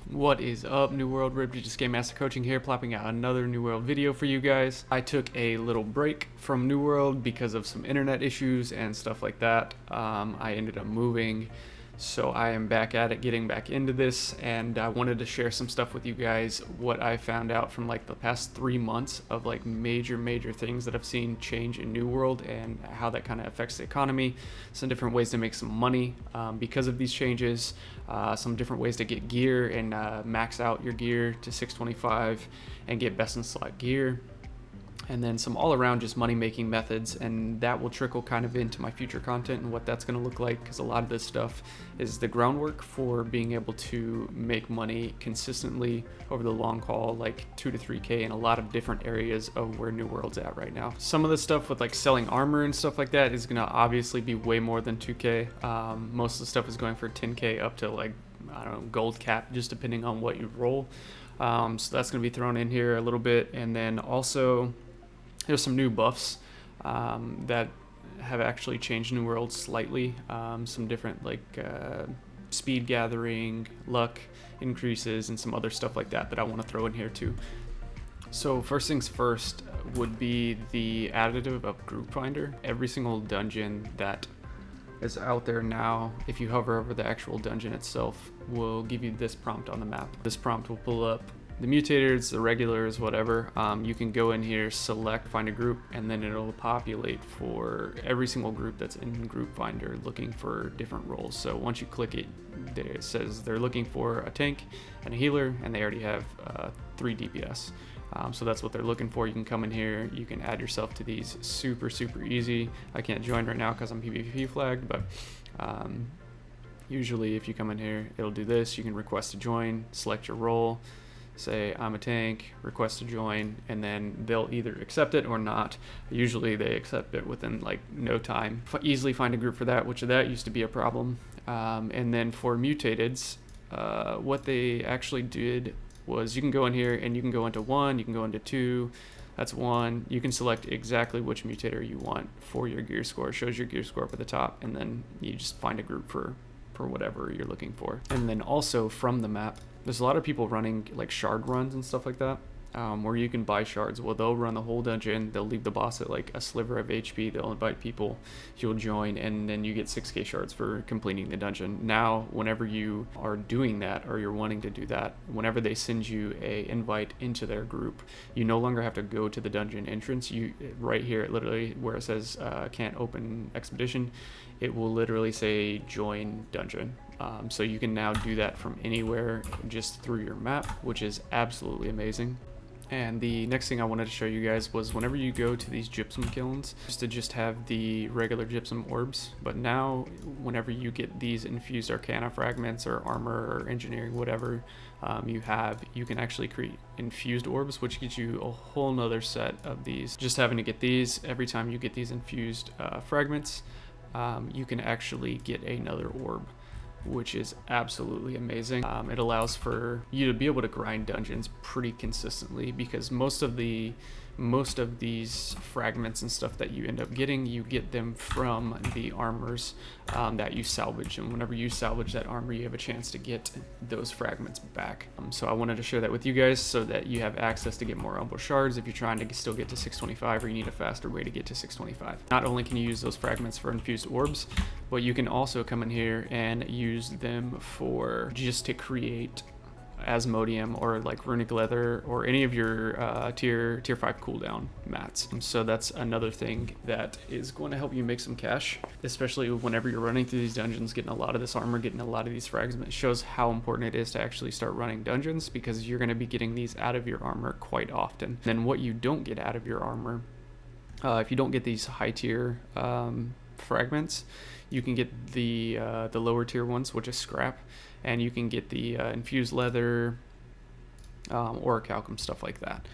What is up, New World? Just Game Master Coaching here, plopping out another New World video for you guys. I took a little break from New World because of some internet issues and stuff like that. I ended up moving, so I am back at it, getting back into this, and I wanted to share some stuff with you guys, what I found out from like the past 3 months of like major things that I've seen change in New World and how that kind of affects the economy, some different ways to make some money because of these changes, some different ways to get gear and max out your gear to 625 and get best in slot gear. And then some all-around just money-making methods, and that will trickle kind of into my future content and what that's going to look like, because a lot of this stuff is the groundwork for being able to make money consistently over the long haul, like 2 to 3K in a lot of different areas of where New World's at right now. Some of the stuff with like selling armor and stuff like that is going to obviously be way more than 2K. Most of the stuff is going for 10K up to like, I don't know, gold cap, just depending on what you roll. So that's going to be thrown in here a little bit, and then also there's some new buffs that have actually changed New World slightly. Some different like speed gathering, luck increases, and some other stuff like that I want to throw in here too. So first things first would be the additive of Group Finder. Every single dungeon that is out there now, if you hover over the actual dungeon itself, will give you this prompt on the map. This prompt will pull up the mutators, the regulars, whatever. You can go in here, select, find a group, and then it'll populate for every single group that's in Group Finder looking for different roles. So once you click it, it says they're looking for a tank and a healer, and they already have 3 DPS. So that's what they're looking for. You can come in here, you can add yourself to these super easy. I can't join right now because I'm PvP flagged, but usually if you come in here, it'll do this. You can request to join, select your role, say I'm a tank, request to join, and then they'll either accept it or not. Usually they accept it within like no time. Easily find a group for that, which that used to be a problem. And then for mutateds, what they actually did was you can go in here and you can go into 1, you can go into 2, that's 1. You can select exactly which mutator you want for your gear score. It shows your gear score up at the top, and then you just find a group for whatever you're looking for. And then also from the map, there's a lot of people running like shard runs and stuff like that, where you can buy shards. Well, they'll run the whole dungeon, they'll leave the boss at like a sliver of HP, they'll invite people, you'll join, and then you get 6K shards for completing the dungeon. Now, whenever you are doing that, or you're wanting to do that, whenever they send you a invite into their group, you no longer have to go to the dungeon entrance. You right here, literally where it says can't open expedition, it will literally say join dungeon. So you can now do that from anywhere just through your map, which is absolutely amazing. And the next thing I wanted to show you guys was whenever you go to these gypsum kilns, used to just have the regular gypsum orbs, but now whenever you get these infused arcana fragments or armor or engineering, whatever you can actually create infused orbs, which gives you a whole nother set of these. Just having to get these, every time you get these infused fragments, you can actually get another orb, which is absolutely amazing. It allows for you to be able to grind dungeons pretty consistently, because most of these fragments and stuff that you end up getting, you get them from the armors that you salvage, and whenever you salvage that armor, you have a chance to get those fragments back. So I wanted to share that with you guys so that you have access to get more Umbral shards if you're trying to still get to 625, or you need a faster way to get to 625. Not only can you use those fragments for infused orbs, but you can also come in here and use them for just to create Asmodium or like runic leather or any of your tier 5 cooldown mats. So that's another thing that is going to help you make some cash, especially whenever you're running through these dungeons, getting a lot of this armor, getting a lot of these fragments. It shows how important it is to actually start running dungeons, because you're going to be getting these out of your armor quite often. Then what you don't get out of your armor, if you don't get these high tier fragments, you can get the lower tier ones, which is scrap, and you can get the infused leather, orichalcum, stuff like that.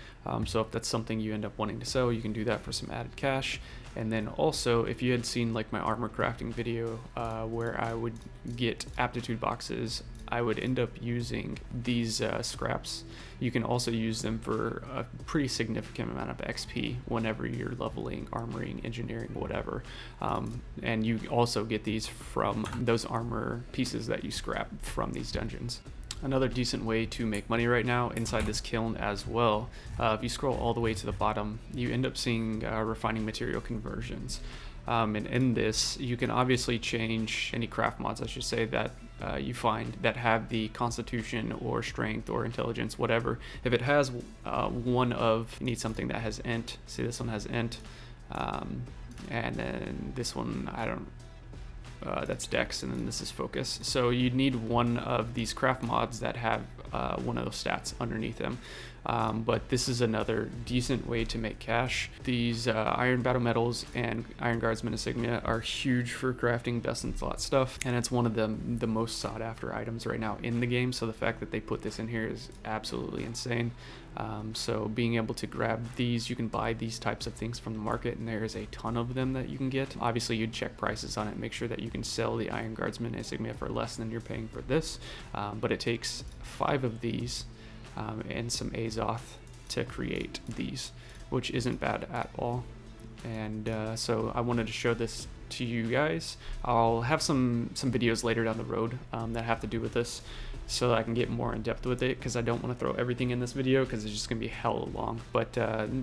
So if that's something you end up wanting to sell, you can do that for some added cash. And then also, if you had seen like my armor crafting video where I would get aptitude boxes, I would end up using these scraps. You can also use them for a pretty significant amount of XP whenever you're leveling, armoring, engineering, whatever. And you also get these from those armor pieces that you scrap from these dungeons. Another decent way to make money right now inside this kiln as well, if you scroll all the way to the bottom, you end up seeing refining material conversions. And in this, you can obviously change any craft mods, I should say, that you find that have the constitution or strength or intelligence, whatever. If it has one of, you need something that has int. See, this one has int. And then this one, I don't, that's dex, and then this is focus. So you need one of these craft mods that have one of those stats underneath them. But this is another decent way to make cash. These iron battle metals and iron guardsman insignia are huge for crafting best in slot stuff, and it's one of the most sought after items right now in the game. So the fact that they put this in here is absolutely insane. So being able to grab these, you can buy these types of things from the market, and there's a ton of them that you can get. Obviously you'd check prices on it, make sure that you can sell the iron guardsman insignia for less than you're paying for this, but it takes 5 of these and some Azoth to create these, which isn't bad at all. And so I wanted to show this to you guys. I'll have some videos later down the road that have to do with this, so that I can get more in depth with it, because I don't want to throw everything in this video because it's just gonna be hella long. But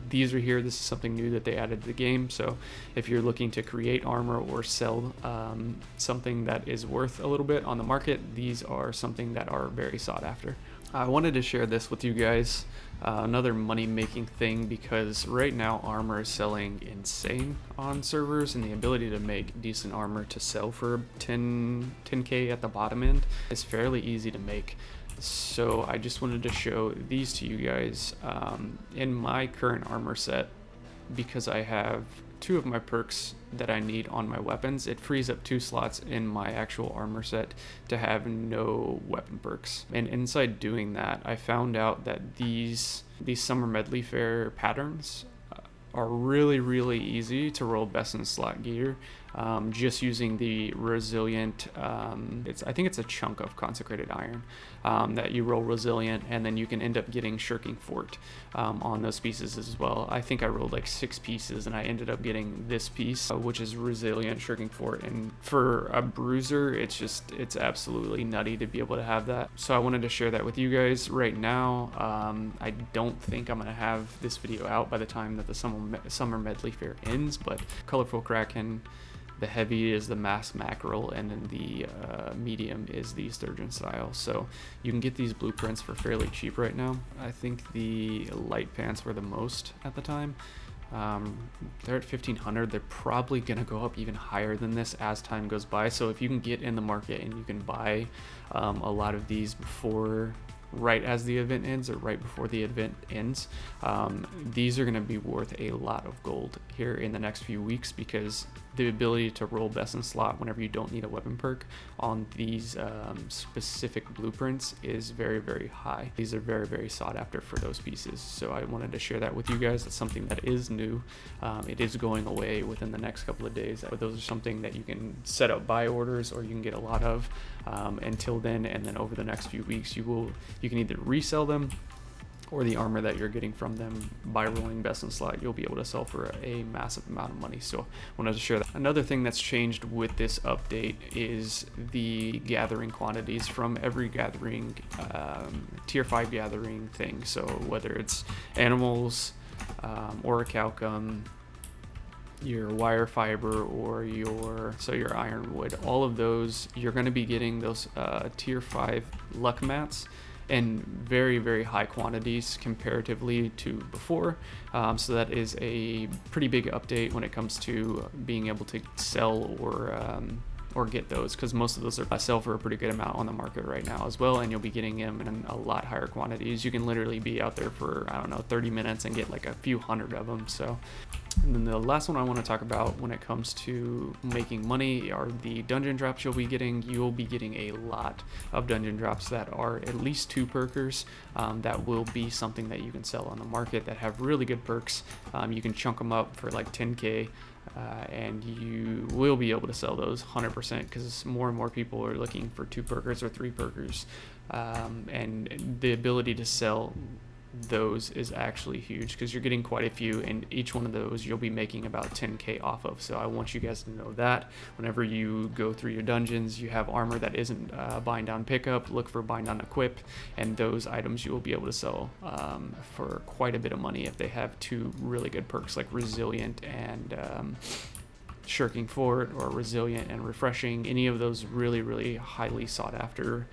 these are here. This is something new that they added to the game, so if you're looking to create armor or sell something that is worth a little bit on the market, these are something that are very sought after. I wanted to share this with you guys, another money-making thing, because right now armor is selling insane on servers, and the ability to make decent armor to sell for 10k at the bottom end is fairly easy to make. So I just wanted to show these to you guys. In my current armor set, because I have 2 of my perks that I need on my weapons, it frees up 2 slots in my actual armor set to have no weapon perks. And inside doing that, I found out that these summer medley fair patterns are really easy to roll best in slot gear, just using the resilient, I think it's a chunk of consecrated iron that you roll resilient, and then you can end up getting shirking fort on those pieces as well. I think I rolled like 6 pieces and I ended up getting this piece, which is resilient shirking fort, and for a bruiser it's absolutely nutty to be able to have that. So I wanted to share that with you guys right now. I don't think I'm gonna have this video out by the time that the summer medley fair ends, but colorful kraken, the heavy is the mass mackerel, and then the medium is the sturgeon style. So you can get these blueprints for fairly cheap right now. I think the light pants were the most at the time. They're at 1500. They're probably gonna go up even higher than this as time goes by. So if you can get in the market and you can buy a lot of these before, right as the event ends or right before the event ends, these are going to be worth a lot of gold here in the next few weeks, because the ability to roll best in slot whenever you don't need a weapon perk on these specific blueprints is very high. These are very sought after for those pieces, so I wanted to share that with you guys. It's something that is new. It is going away within the next couple of days, but those are something that you can set up buy orders or you can get a lot of until then, and then over the next few weeks you can either resell them, or the armor that you're getting from them by rolling best in slot, you'll be able to sell for a massive amount of money. So I wanted to share that. Another thing that's changed with this update is the gathering quantities from every gathering, tier 5 gathering thing. So whether it's animals, orichalcum, your wire fiber, or your ironwood, all of those, you're going to be getting those tier 5 luck mats in very high quantities comparatively to before. So that is a pretty big update when it comes to being able to sell or get those, because most of those are sell for a pretty good amount on the market right now as well, and you'll be getting them in a lot higher quantities. You can literally be out there for, I don't know, 30 minutes and get like a few hundred of them. So, and then the last one I want to talk about when it comes to making money are the dungeon drops you'll be getting. You'll be getting a lot of dungeon drops that are at least 2 perkers. That will be something that you can sell on the market that have really good perks. You can chunk them up for like 10k. And you will be able to sell those 100%, because more and more people are looking for 2 perkers or 3 perkers, and the ability to sell those is actually huge, because you're getting quite a few, and each one of those you'll be making about 10k off of. So I want you guys to know that whenever you go through your dungeons, you have armor that isn't bind down pickup, look for bind down equip, and those items you will be able to sell for quite a bit of money if they have two really good perks like resilient and shirking forward, or resilient and refreshing. Any of those really highly sought after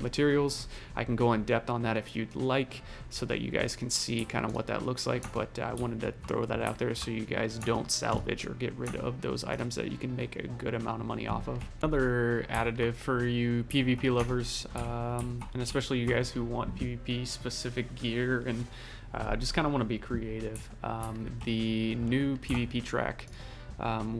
materials. I can go in depth on that if you'd like, so that you guys can see kind of what that looks like, but I wanted to throw that out there so you guys don't salvage or get rid of those items that you can make a good amount of money off of. Another additive for you PvP lovers, and especially you guys who want PvP specific gear and just kind of want to be creative, the new PvP track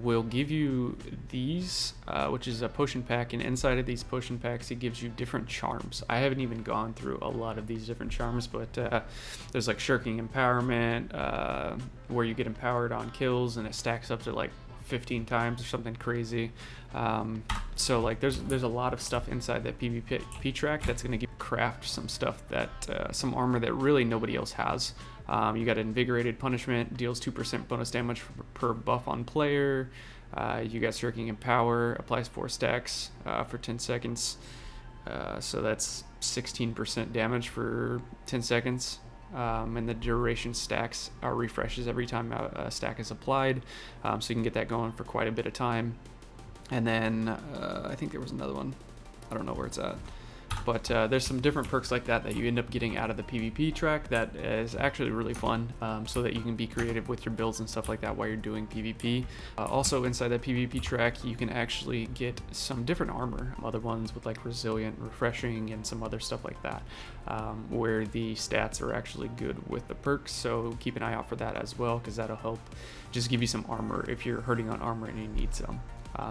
will give you these, which is a potion pack, and inside of these potion packs it gives you different charms. I haven't even gone through a lot of these different charms, but there's like shirking empowerment, where you get empowered on kills and it stacks up to like 15 times or something crazy. So like there's a lot of stuff inside that PvP track that's going to craft some stuff that some armor that really nobody else has. You got Invigorated Punishment, deals 2% bonus damage per buff on player. You got Shirking Empower, applies 4 stacks for 10 seconds. So that's 16% damage for 10 seconds. And the duration stacks are refreshes every time a stack is applied. So you can get that going for quite a bit of time. And then I think there was another one. I don't know where it's at. But there's some different perks like that you end up getting out of the PvP track that is actually really fun, so that you can be creative with your builds and stuff like that while you're doing PvP. Also inside that PvP track you can actually get some different armor, other ones with like resilient, refreshing, and some other stuff like that, where the stats are actually good with the perks. So keep an eye out for that as well, because that'll help just give you some armor if you're hurting on armor and you need some.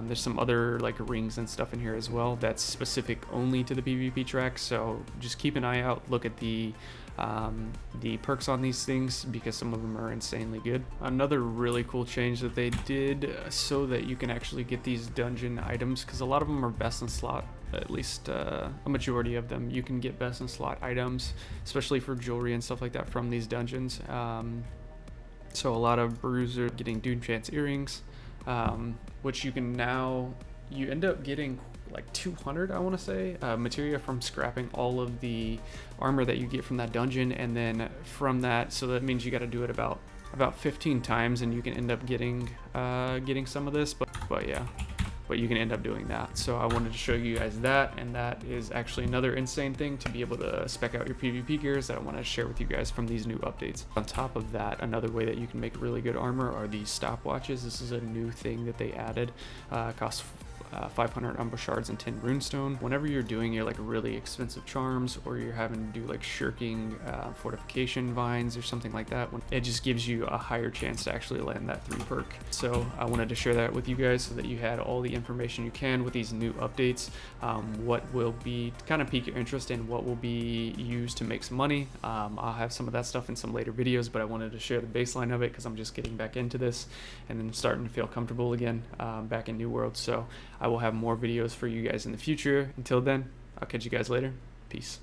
There's some other like rings and stuff in here as well that's specific only to the PvP track, so just keep an eye out, look at the perks on these things, because some of them are insanely good. Another really cool change that they did so that you can actually get these dungeon items, because a lot of them are best in slot, at least a majority of them you can get best in slot items, especially for jewelry and stuff like that from these dungeons. So a lot of brews are getting Doom Chance earrings, which you can now, you end up getting like 200, I want to say, materia from scrapping all of the armor that you get from that dungeon, and then from that, so that means you got to do it about 15 times, and you can end up getting some of this, but yeah, but you can end up doing that. So I wanted to show you guys that, and that is actually another insane thing to be able to spec out your PvP gears that I want to share with you guys from these new updates. On top of that, another way that you can make really good armor are these stopwatches. This is a new thing that they added. Costs 500 Umbra Shards and 10 Runestone. Whenever you're doing your like really expensive charms, or you're having to do like shirking fortification vines or something like that, it just gives you a higher chance to actually land that 3 perk. So I wanted to share that with you guys so that you had all the information you can with these new updates, what will be kind of pique your interest and what will be used to make some money. I'll have some of that stuff in some later videos, but I wanted to share the baseline of it because I'm just getting back into this and then starting to feel comfortable again back in New World. So I will have more videos for you guys in the future. Until then, I'll catch you guys later. Peace.